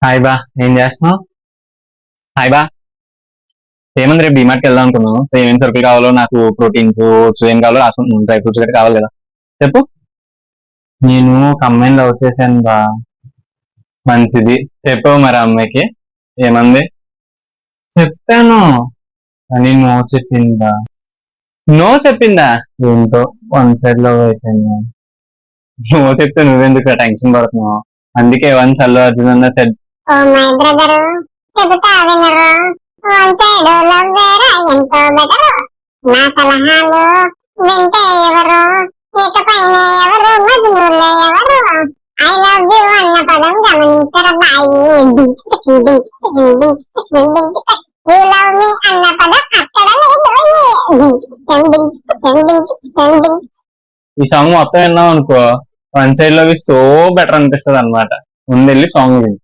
Hi బా. ఏం చేస్తున్నావు? హాయ్ బా. ఏముంది, రేపు డిమార్ట్కి వెళ్దాం అనుకున్నాను. సో ఏమేమి సరుకులు కావాలో, నాకు ప్రోటీన్స్, ఓట్స్ ఏం కావాలో రాసుకుంటున్నాను. డ్రై ఫ్రూట్స్ గట్రా కావాలి కదా. చెప్పు. నేను ఒక అమ్మాయిని లవ్ చేశాను బా. మంచిది. చెప్పు మరి ఆ అమ్మాయికి. ఏమంది? చెప్పాను, కానీ నో చెప్పిందా? నో చెప్పిందా? ఏంటో, వన్ సైడ్ లవ్ అయిపోయింది. నో చెప్తే నువ్వెందుకు టెన్షన్ పడుతున్నావు? అందుకే వన్స్ అల్లు అర్జున్ అన్న సెట్. ఓ మై బ్రదరు, చెబుతా వినరు. వన్ సైడ్ లవ్ వేరా ఎంతో బెటరు. నా సలహాలు వింటే ఎవరు, ఇకపైన ఎవరు మజ్నులే ఎవరు. ఐ లవ్ యు అన్న పదం గమనించర బాయి. డింకి చిక్కి డింకి చిక్కి డింకి చిక్కి డింకి చిక్. యు లవ్ మీ అన్న పదం అక్కడ లేదోయే. డింకి చికెన్ డింకి చికెన్ డింకి చికెన్ డింకి. ఈ సాంగ్ మొత్తం విన్నాం అనుకో, one side love is so better అనిపిస్తుంది అనమాట. ముందు వెళ్ళి సాంగ్ విని